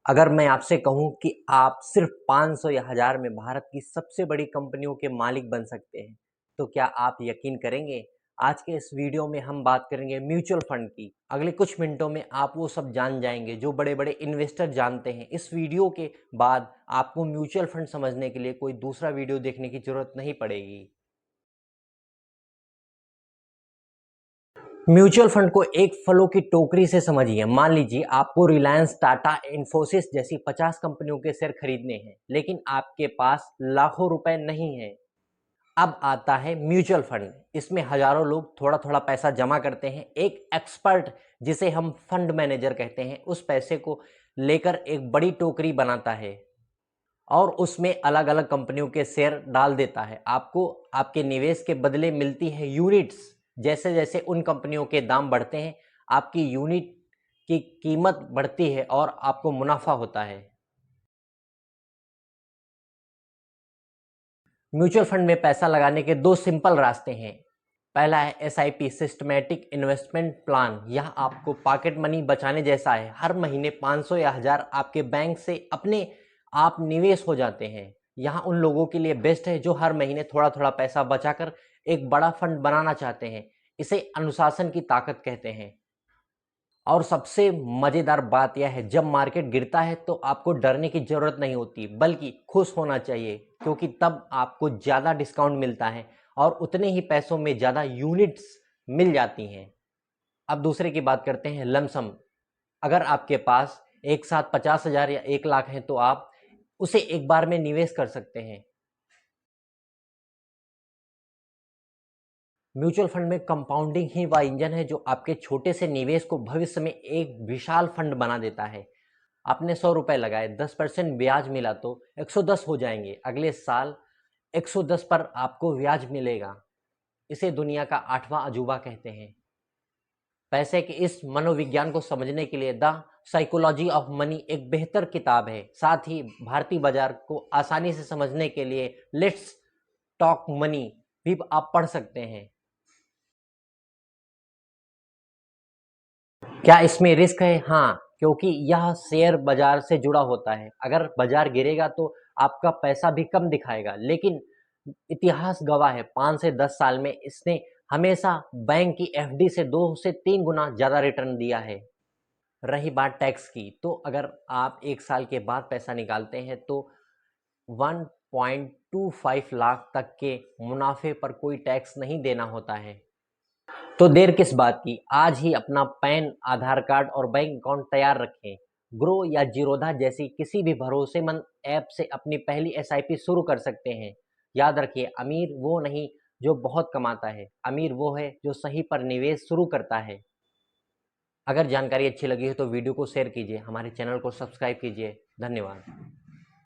अगर मैं आपसे कहूं कि आप सिर्फ 500 या 1000 में भारत की सबसे बड़ी कंपनियों के मालिक बन सकते हैं, तो क्या आप यकीन करेंगे? आज के इस वीडियो में हम बात करेंगे म्यूचुअल फंड की। अगले कुछ मिनटों में आप वो सब जान जाएंगे जो बड़े-बड़े इन्वेस्टर जानते हैं। इस वीडियो के बाद आपको म्यूचुअल फंड समझने के लिए कोई दूसरा वीडियो देखने की जरूरत नहीं पड़ेगी। म्यूचुअल फंड को एक फलों की टोकरी से समझिए। मान लीजिए आपको रिलायंस, टाटा, इन्फोसिस जैसी 50 कंपनियों के शेयर खरीदने हैं, लेकिन आपके पास लाखों रुपए नहीं है। अब आता है म्यूचुअल फंड। इसमें हजारों लोग थोड़ा थोड़ा पैसा जमा करते हैं। एक एक्सपर्ट, जिसे हम फंड मैनेजर कहते हैं, उस पैसे को लेकर एक बड़ी टोकरी बनाता है और उसमें अलग अलग कंपनियों के शेयर डाल देता है। आपको आपके निवेश के बदले मिलती है यूनिट्स। जैसे जैसे उन कंपनियों के दाम बढ़ते हैं, आपकी यूनिट की कीमत बढ़ती है और आपको मुनाफा होता है। म्यूचुअल फंड में पैसा लगाने के दो सिंपल रास्ते हैं। पहला है एसआईपी, सिस्टमैटिक इन्वेस्टमेंट प्लान। यह आपको पॉकेट मनी बचाने जैसा है। हर महीने 500 या 1000 आपके बैंक से अपने आप निवेश हो जाते हैं। यहाँ उन लोगों के लिए बेस्ट है जो हर महीने थोड़ा थोड़ा पैसा बचाकर एक बड़ा फंड बनाना चाहते हैं। इसे अनुशासन की ताकत कहते हैं। और सबसे मजेदार बात यह है, जब मार्केट गिरता है तो आपको डरने की जरूरत नहीं होती, बल्कि खुश होना चाहिए, क्योंकि तब आपको ज्यादा डिस्काउंट मिलता है और उतने ही पैसों में ज्यादा यूनिट्स मिल जाती हैं। अब दूसरे की बात करते हैं, लमसम। अगर आपके पास एक साथ 50,000 या 1 लाख है तो आप उसे एक बार में निवेश कर सकते हैं। म्यूचुअल फंड में कंपाउंडिंग ही वह इंजन है जो आपके छोटे से निवेश को भविष्य में एक विशाल फंड बना देता है। आपने 100 रुपए लगाए, 10% ब्याज मिला तो 110 हो जाएंगे। अगले साल 110 पर आपको ब्याज मिलेगा। इसे दुनिया का 8वां अजूबा कहते हैं। पैसे के इस मनोविज्ञान को समझने के लिए द साइकोलॉजी ऑफ मनी एक बेहतर किताब है। साथ ही भारतीय बाजार को आसानी से समझने के लिए लेट्स टॉक मनी भी आप पढ़ सकते हैं। क्या इसमें रिस्क है? हाँ, क्योंकि यह शेयर बाजार से जुड़ा होता है। अगर बाजार गिरेगा तो आपका पैसा भी कम दिखाएगा, लेकिन इतिहास गवाह है 5 से 10 साल में इसने हमेशा बैंक की एफडी से 2 से 3 गुना ज्यादा रिटर्न दिया है। रही बात टैक्स की, तो अगर आप 1 साल के बाद पैसा निकालते हैं तो 1.25 लाख तक के मुनाफे पर कोई टैक्स नहीं देना होता है। तो देर किस बात की, आज ही अपना पैन, आधार कार्ड और बैंक अकाउंट तैयार रखें। ग्रो या जीरोधा जैसी किसी भी भरोसेमंद ऐप से अपनी पहली एसआईपी शुरू कर सकते हैं। याद रखिए, अमीर वो नहीं जो बहुत कमाता है, अमीर वो है जो सही पर निवेश शुरू करता है। अगर जानकारी अच्छी लगी हो तो वीडियो को शेयर कीजिए, हमारे चैनल को सब्सक्राइब कीजिए। धन्यवाद।